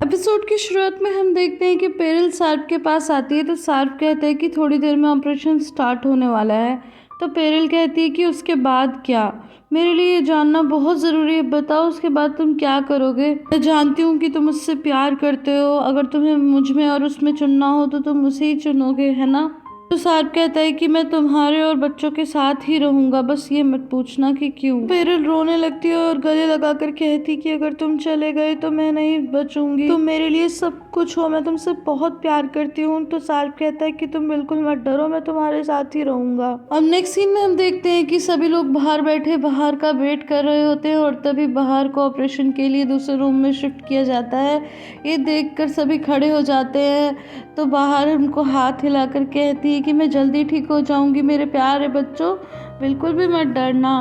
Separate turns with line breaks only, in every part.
Episode की शुरुआत में हम देखते हैं कि पेरिल सार्प के पास आती है तो सार्प कहता है कि थोड़ी देर में ऑपरेशन स्टार्ट होने वाला है। तो पेरिल कहती है कि उसके बाद क्या, मेरे लिए ये जानना बहुत ज़रूरी है, बताओ उसके बाद तुम क्या करोगे। मैं जानती हूँ कि तुम मुझसे प्यार करते हो, अगर तुम्हें मुझ में और उसमें चुनना हो तो तुम उसे ही चुनोगे, है ना। तो सार्प कहता है कि मैं तुम्हारे और बच्चों के साथ ही रहूंगा, बस ये मत पूछना कि क्यों। पेरिल रोने लगती है और गले लगाकर कहती कि अगर तुम चले गए तो मैं नहीं बचूंगी, तुम मेरे लिए सब कुछ हो, मैं तुमसे बहुत प्यार करती हूँ। तो सार्प कहता है कि तुम बिल्कुल मत डरो, मैं तुम्हारे साथ ही रहूंगा। अब नेक्स्ट सीन में हम देखते हैं कि सभी लोग बाहर बैठे बाहर का वेट कर रहे होते हैं और तभी बाहर को ऑपरेशन के लिए दूसरे रूम में शिफ्ट किया जाता है। ये देखकर सभी खड़े हो जाते हैं। तो बाहर उनको हाथ हिलाकर कहती है कि मैं जल्दी ठीक हो जाऊंगी मेरे प्यारे बच्चों, बिल्कुल भी मत डरना।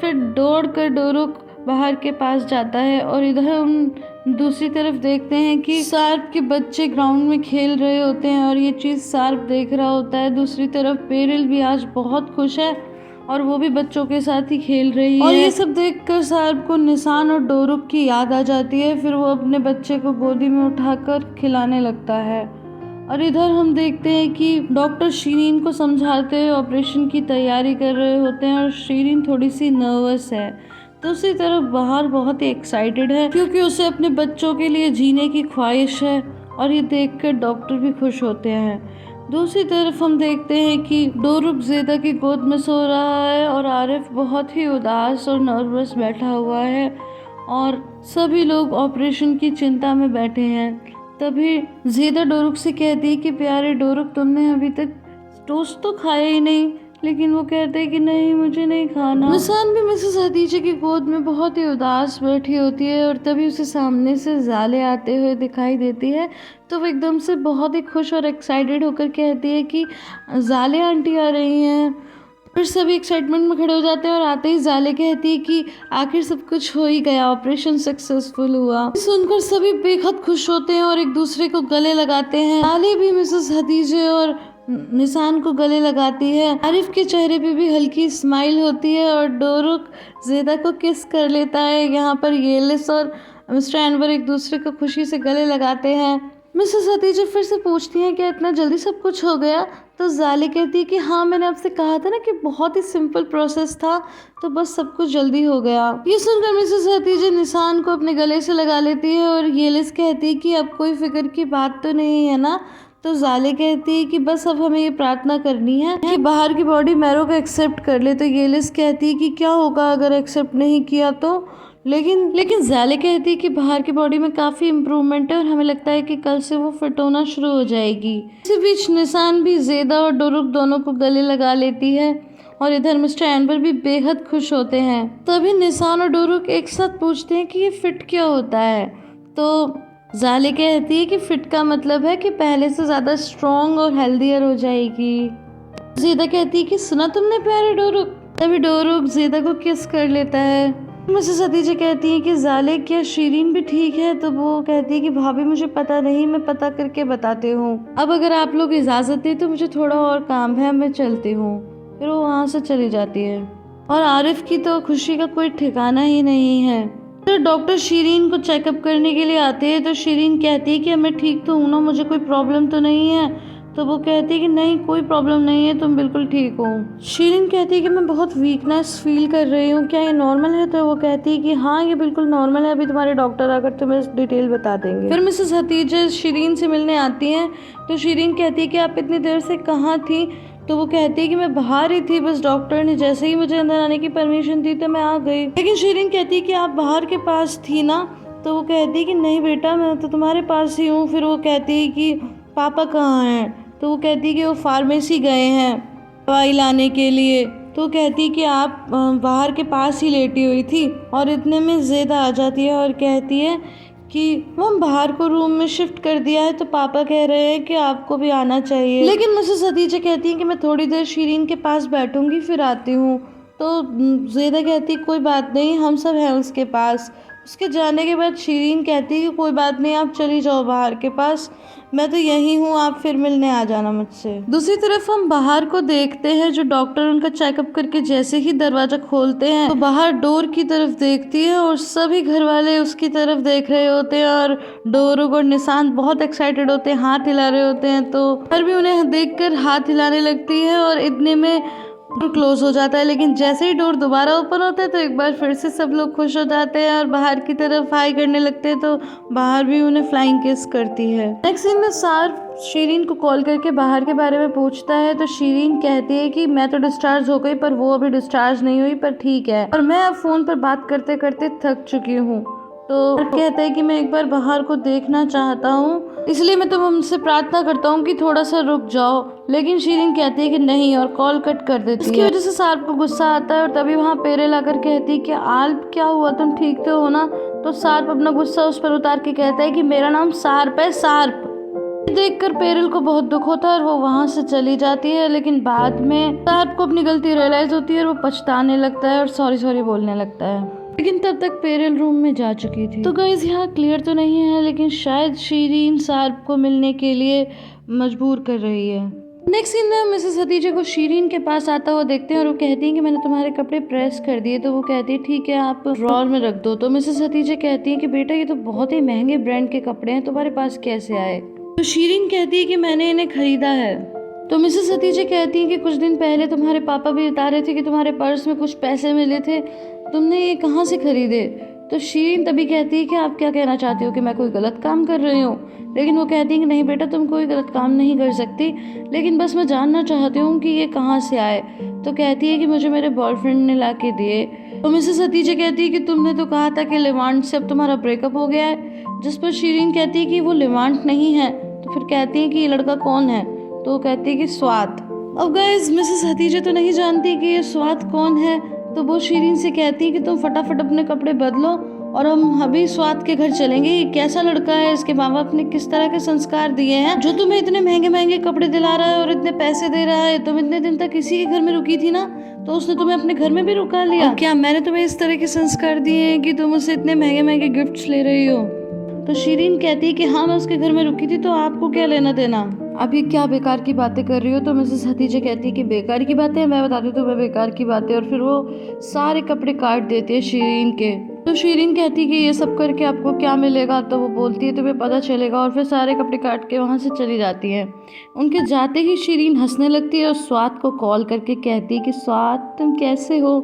फिर दौड़कर डोरुक बाहर के पास जाता है और इधर हम दूसरी तरफ देखते हैं कि सार्प के बच्चे ग्राउंड में खेल रहे होते हैं और ये चीज़ सार्प देख रहा होता है। दूसरी तरफ पेरिल भी आज बहुत खुश है और वो भी बच्चों के साथ ही खेल रही है। और ये सब देखकर सार्प को निसान और डोरुक की याद आ जाती है। फिर वो अपने बच्चे को गोदी में उठाकर खिलाने लगता है। और इधर हम देखते हैं कि डॉक्टर शीरीन को समझाते हुए ऑपरेशन की तैयारी कर रहे होते हैं और शीरीन थोड़ी सी नर्वस है। दूसरी तरफ बाहर बहुत ही एक्साइटेड है क्योंकि उसे अपने बच्चों के लिए जीने की ख्वाहिश है और ये देखकर डॉक्टर भी खुश होते हैं। दूसरी तरफ हम देखते हैं कि डोरुक ज़ेदा की गोद में सो रहा है और आरिफ बहुत ही उदास और नर्वस बैठा हुआ है और सभी लोग ऑपरेशन की चिंता में बैठे हैं। तभी ज़ेदा डोरुक से कहती है कि प्यारे डोरुक, तुमने अभी तक टोस्ट तो खाया ही नहीं। लेकिन वो कहते हैं कि नहीं, मुझे नहीं खाना। निसान भी मिसेस हदीजा की गोद में बहुत ही उदास बैठी होती है और तभी उसे सामने से जाले आते हुए दिखाई देती है। तो वो एकदम से बहुत ही खुश और एक्साइटेड होकर कहती है कि जाले आंटी आ रही हैं। फिर सभी एक्साइटमेंट में खड़े हो जाते हैं और आते ही जाले कहती है कि आखिर सब कुछ हो ही गया, ऑपरेशन सक्सेसफुल हुआ। सुनकर सभी बेहद खुश होते हैं और एक दूसरे को गले लगाते हैं। जाले भी मिसेस हदीजे और निसान को गले लगाती है। आरिफ के चेहरे पे भी हल्की स्माइल होती है और डोरुक ज़ेदा को किस कर लेता है। यहाँ पर येलिस और मिस्टर एनवर एक दूसरे को खुशी से गले लगाते हैं। मिसेस हदीजा फिर से पूछती हैं कि इतना जल्दी सब कुछ हो गया। तो जाली कहती है कि हाँ, मैंने आपसे कहा था ना कि बहुत ही सिंपल प्रोसेस था, तो बस सब कुछ जल्दी हो गया। ये सुनकर मिसेस हदीजा निसान को अपने गले से लगा लेती है और येलिस कहती है कि अब कोई फिक्र की बात तो नहीं है ना। तो जाले कहती है कि बस अब हमें ये प्रार्थना करनी है कि बाहर की बॉडी मैरो को एक्सेप्ट कर ले। तो येलिस कहती है कि क्या होगा अगर एक्सेप्ट नहीं किया तो। लेकिन जाले कहती है कि बाहर की बॉडी में काफ़ी इम्प्रूवमेंट है और हमें लगता है कि कल से वो फिट होना शुरू हो जाएगी। इसी बीच निसान भी ज़ेदा और डोरुक दोनों को गले लगा लेती है और इधर मिस्टर एनवर भी बेहद खुश होते हैं। तभी निसान और डोरुक एक साथ पूछते हैं कि ये फिट क्या होता है। तो जाले कहती है कि फिट का मतलब है कि पहले से ज़्यादा स्ट्रॉन्ग और हेल्दियर हो जाएगी। ज़ेदा कहती है कि सुना तुमने प्यारे डोरुक। तभी डोरुक ज़ेदा को किस कर लेता है। मिसेस हदीजा कहती है कि जाले, क्या शीरीन भी ठीक है। तो वो कहती है कि भाभी मुझे पता नहीं, मैं पता करके बताती हूँ। अब अगर आप लोग इजाज़त दें तो मुझे थोड़ा और काम है, मैं चलती हूँ। फिर वो वहाँ से चली जाती है और आरिफ की तो खुशी का कोई ठिकाना ही नहीं है। तो डॉक्टर शीरीन को चेकअप करने के लिए आते हैं। तो शीरीन कहती है कि मैं ठीक तो हूँ ना, मुझे कोई प्रॉब्लम तो नहीं है। तो वो कहती है कि नहीं, कोई प्रॉब्लम नहीं है, तुम बिल्कुल ठीक हो। शीरीन कहती है कि मैं बहुत वीकनेस फील कर रही हूँ, क्या ये नॉर्मल है। तो वो कहती है कि हाँ, ये बिल्कुल नॉर्मल है, अभी तुम्हारे डॉक्टर आकर तुम्हें डिटेल बता देंगे। फिर मिसेस हदीजा शीरीन से मिलने आती हैं। तो शीरीन कहती है कि आप इतनी देर से कहाँ थी। तो वो कहती है कि मैं बाहर ही थी, बस डॉक्टर ने जैसे ही मुझे अंदर आने की परमिशन दी तो मैं आ गई। लेकिन शीरीन कहती है कि आप बाहर के पास थी ना। तो वो कहती है कि नहीं बेटा, मैं तो तुम्हारे पास ही हूँ। फिर वो कहती है कि पापा कहाँ हैं। तो वो कहती है कि वो फार्मेसी गए हैं दवाई लाने के लिए। तो कहती है कि आप बाहर के पास ही लेटी हुई थी। और इतने में ज़ेदा आ जाती है और कहती है कि वो हम बाहर को रूम में शिफ्ट कर दिया है, तो पापा कह रहे हैं कि आपको भी आना चाहिए। लेकिन मिसेस हदीजा कहती हैं कि मैं थोड़ी देर शीरीन के पास बैठूंगी, फिर आती हूँ। तो ज़ेदा कहती कोई बात नहीं, हम सब हैं उसके पास। उसके जाने के बाद शीरीन कहती है कि कोई बात नहीं, आप चली जाओ बाहर के पास, मैं तो यही हूँ, आप फिर मिलने आ जाना मुझसे। दूसरी तरफ हम बाहर को देखते हैं, जो डॉक्टर उनका चेकअप करके जैसे ही दरवाजा खोलते हैं तो बाहर डोर की तरफ देखती है और सभी घर वाले उसकी तरफ देख रहे होते हैं और डोर और निशांत बहुत एक्साइटेड होते हैं, हाथ हिला रहे होते हैं। तो हर भी उन्हें देखकर हाथ हिलाने लगती है और इतने में डोर क्लोज हो जाता है। लेकिन जैसे ही डोर दोबारा ओपन होता है तो एक बार फिर से सब लोग खुश हो जाते हैं और बाहर की तरफ हाई करने लगते हैं। तो बाहर भी उन्हें फ्लाइंग किस करती है। नेक्स्ट सीन में सार्फ शीरीन को कॉल करके बाहर के बारे में पूछता है तो शीरीन कहती है कि मैं तो डिस्चार्ज हो गई पर वो अभी डिस्चार्ज नहीं हुई, पर ठीक है, और मैं अब फोन पर बात करते करते थक चुकी हूँ। तो कहता है कि मैं एक बार बाहर को देखना चाहता हूँ, इसलिए मैं तुमसे प्रार्थना करता हूँ कि थोड़ा सा रुक जाओ। लेकिन शीरीन कहती है कि नहीं और कॉल कट कर देती है। इसकी वजह से सार्प को गुस्सा आता है और तभी वहाँ पेरेल आकर कहती है कि आल्प क्या हुआ, तुम ठीक तो हो ना। तो सार्प अपना गुस्सा उस पर उतार के कहता है कि मेरा नाम सार्प है, सार्प। देखकर पेरेल को बहुत दुख होता है और वो वहाँ से चली जाती है। लेकिन बाद में सार्प को अपनी गलती रियलाइज होती है और वो पछताने लगता है और सॉरी सॉरी बोलने लगता है। लेकिन तब तक पेरेल रूम में जा चुकी थी। तो गाइस यहाँ क्लियर तो नहीं है, लेकिन शायद शीरीन सार्प को मिलने के लिए मजबूर कर रही है। नेक्स्ट सीन में मिसेस हतीजे को शीरीन के पास आता हुआ देखते हैं और वो कहती है कि मैंने तुम्हारे कपड़े प्रेस कर दिए। तो वो कहती है ठीक है, आप ड्रॉर में रख दो। तो मिसेस हतीजे कहती है कि बेटा ये तो बहुत ही महंगे ब्रांड के कपड़े हैं, तुम्हारे पास कैसे आए। तो शीरीन कहती है कि मैंने इन्हें खरीदा है। तो मिसेस हतीजे कहती है कि कुछ दिन पहले तुम्हारे पापा भी बता रहे थे कि तुम्हारे पर्स में कुछ पैसे मिले थे, तुमने ये कहाँ से खरीदे। तो शीरीन तभी कहती है कि आप क्या कहना चाहती हो कि मैं कोई गलत काम कर रही हूँ। लेकिन वो कहती है कि नहीं बेटा, तुम कोई गलत काम नहीं कर सकती, लेकिन बस मैं जानना चाहती हूँ कि ये कहाँ से आए। तो कहती है कि मुझे मेरे बॉयफ्रेंड ने ला के दिए। तो मिसेस हतीजे कहती है कि तुमने तो कहा था कि लेवांट से अब तुम्हारा ब्रेकअप हो गया है। जिस पर शीरीन कहती है कि वो लेवांट नहीं है। तो फिर कहती है कि ये लड़का कौन है। तो वो कहती है कि स्वात। अब गाइस मिसेस हतीजे तो नहीं जानती कि ये स्वात कौन है। तो वो शीरीन से कहती है कि तुम फटाफट अपने कपड़े बदलो और हम अभी स्वात के घर चलेंगे। ये कैसा लड़का है, इसके माँ बाप ने किस तरह के संस्कार दिए हैं जो तुम्हें इतने महंगे महंगे कपड़े दिला रहा है और इतने पैसे दे रहा है। तुम इतने दिन तक इसी के घर में रुकी थी ना, तो उसने तुम्हें अपने घर में भी रुका लिया। क्या मैंने तुम्हें इस तरह के संस्कार दिए हैं कि तुम उससे इतने महंगे महंगे गिफ्ट्स ले रही हो। तो शीरीन कहती है कि हाँ मैं उसके घर में रुकी थी, तो आपको क्या लेना देना, अभी क्या बेकार की बातें कर रही हो। तो मिसेस हतीजे कहती है कि बेकार की बातें, मैं बताती हूँ तुम्हें बेकार की बातें। और फिर वो सारे कपड़े काट देती है शीरीन के। तो शीरीन कहती है कि ये सब करके आपको क्या मिलेगा। तो वो बोलती है तुम्हें पता चलेगा, और फिर सारे कपड़े काट के वहाँ से चली जाती है। उनके जाते ही शीरीन हंसने लगती है और स्वात को कॉल करके कहती है कि स्वात तुम कैसे हो।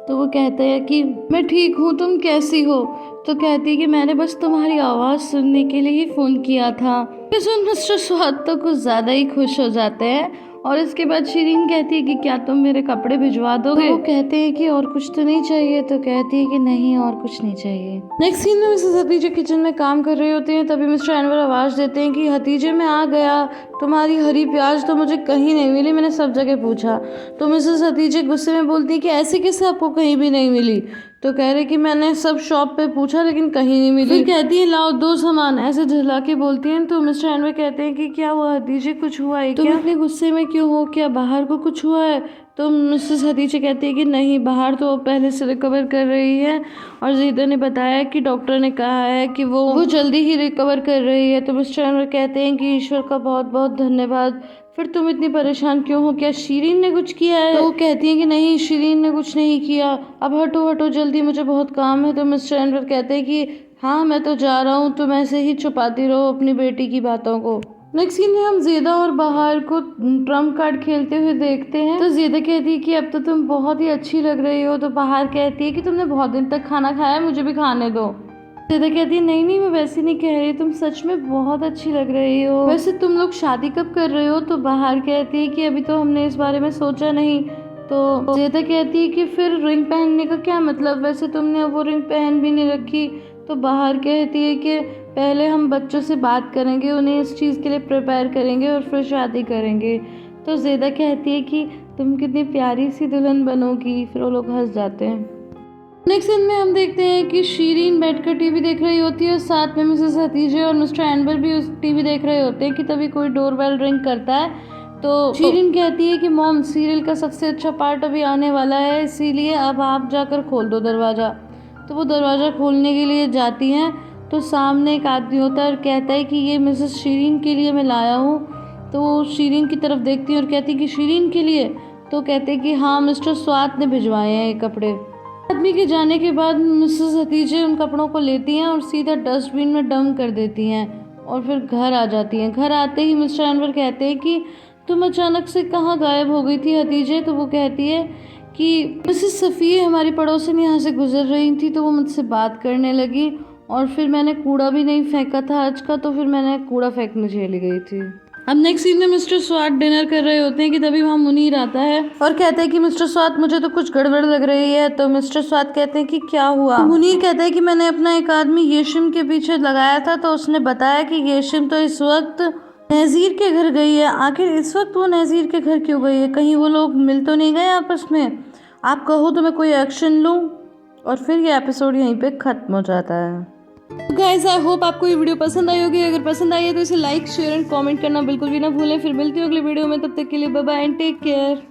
तो वो कहता है कि मैं ठीक हूँ, तुम कैसी हो। तो कहती है कि मैंने बस तुम्हारी आवाज़ सुनने के लिए ही फ़ोन किया था। सुन मिस्टर स्वात तो कुछ ज़्यादा ही खुश हो जाते हैं। और इसके बाद शीरीन कहती है कि क्या तुम मेरे कपड़े भिजवा दोगे। तो वो कहते हैं कि और कुछ तो नहीं चाहिए। तो कहती है कि नहीं और कुछ नहीं चाहिए। नेक्स्ट सीन में मिसेस हतीजे किचन में काम कर रहे होते हैं। तभी मिस्टर एनवर आवाज़ देते हैं कि हतीजे मैं आ गया, तुम्हारी हरी प्याज तो मुझे कहीं नहीं मिली, मैंने सब जगह पूछा। तो मिसेस हतीजे गुस्से में बोलती है कि ऐसे कैसे आपको कहीं भी नहीं मिली। तो कह रहे कि मैंने सब शॉप पे पूछा लेकिन कहीं नहीं मिली। फिर कहती है लाओ दो सामान, ऐसे झुला के बोलती हैं। तो मिस्टर एनवर कहते हैं कि क्या हुआ हतीजे, कुछ हुआ है क्या, तुम इतने गुस्से में क्यों हो, क्या बाहर को कुछ हुआ है। तो मिसेस हतीजे कहती है कि नहीं, बाहर तो वो पहले से रिकवर कर रही है और जीदा ने बताया कि डॉक्टर ने कहा है कि वो जल्दी ही रिकवर कर रही है। तो मिस्टर एनवर कहते हैं कि ईश्वर का बहुत बहुत धन्यवाद। फिर तुम इतनी परेशान क्यों हो, क्या शीरीन ने कुछ किया है। तो वो कहती है कि नहीं शीरीन ने कुछ नहीं किया, अब हटो हटो जल्दी, मुझे बहुत काम है। तो मिस्टर एनवर कहते हैं कि हाँ मैं तो जा रहा हूँ, तुम ऐसे ही छुपाती रहो अपनी बेटी की बातों को। नेक्स्ट सीन में हम ज़ेदा और बाहर को ट्रम्प कार्ड खेलते हुए देखते हैं। तो ज़ेदा कहती है कि अब तो तुम बहुत ही अच्छी लग रही हो। तो बाहर कहती है कि तुमने बहुत दिन तक खाना खाया, मुझे भी खाने दो। ज़ेदा कहती है नहीं नहीं मैं वैसे नहीं कह रही, तुम सच में बहुत अच्छी लग रही हो। वैसे तुम लोग शादी कब कर रहे हो। तो बाहर कहती है कि अभी तो हमने इस बारे में सोचा नहीं। तो ज़ेदा कहती है कि फिर रिंग पहनने का क्या मतलब, वैसे तुमने अब वो रिंग पहन भी नहीं रखी। तो बाहर कहती है कि पहले हम बच्चों से बात करेंगे, उन्हें इस चीज़ के लिए प्रिपेयर करेंगे और फिर शादी करेंगे। तो ज़ेदा कहती है कि तुम कितनी प्यारी सी दुल्हन बनोगी। फिर वो लोग हंस जाते हैं। नेक्स्ट सीन में हम देखते हैं कि शीरीन बैठकर टीवी देख रही होती है और साथ में मिसेस हतीजे और मिस्टर एनवर भी उस टीवी देख रहे होते हैं कि तभी कोई डोरबेल रिंग करता है। तो शीरीन कहती है कि मॉम सीरियल का सबसे अच्छा पार्ट अभी आने वाला है, इसीलिए अब आप जाकर खोल दो दरवाज़ा। तो वो दरवाज़ा खोलने के लिए जाती हैं। तो सामने एक आदमी होता है और कहता है कि ये मिसेस शीरीन के लिए मैं लाया हूँ। तो वो शीरीन की तरफ देखती है और कहती है कि शीरीन के लिए? तो कहते हैं कि हाँ, मिस्टर स्वात ने भिजवाए हैं ये कपड़े। आदमी के जाने के बाद मिसेस हतीजे उन कपड़ों को लेती हैं और सीधा डस्टबिन में डंप कर देती हैं और फिर घर आ जाती हैं। घर आते ही मिस्टर अनवर कहते हैं कि तुम अचानक से कहाँ गायब हो गई थी हतीजे? तो वो कहती है कि मिसेस सफ़िया हमारी पड़ोसन यहाँ से गुजर रही थी तो वो मुझसे बात करने लगी और फिर मैंने कूड़ा भी नहीं फेंका था आज का, तो फिर मैंने कूड़ा फेंकने चली गई थी। अब नेक्स्ट सीन में मिस्टर स्वात डिनर कर रहे होते हैं कि तभी वहाँ मुनीर आता है और कहते हैं कि मिस्टर स्वात मुझे तो कुछ गड़बड़ लग रही है। तो मिस्टर स्वात कहते हैं कि क्या हुआ? तो मुनीर कहता है कि मैंने अपना एक आदमी येशिम के पीछे लगाया था तो उसने बताया कि येशिम तो इस वक्त नज़ीर के घर गई है। आखिर इस वक्त वो नज़ीर के घर क्यों गई है? कहीं वो लोग मिल तो नहीं गए आपस में? आप कहो तो मैं कोई एक्शन लूँ? और फिर ये एपिसोड यहीं पे ख़त्म हो जाता है। गाइस, आई होप आपको ये वीडियो पसंद आई होगी। अगर पसंद आई है तो इसे लाइक शेयर एंड कमेंट करना बिल्कुल भी ना भूलें। फिर मिलती हूँ अगली वीडियो में, तब तक के लिए bye bye and take care.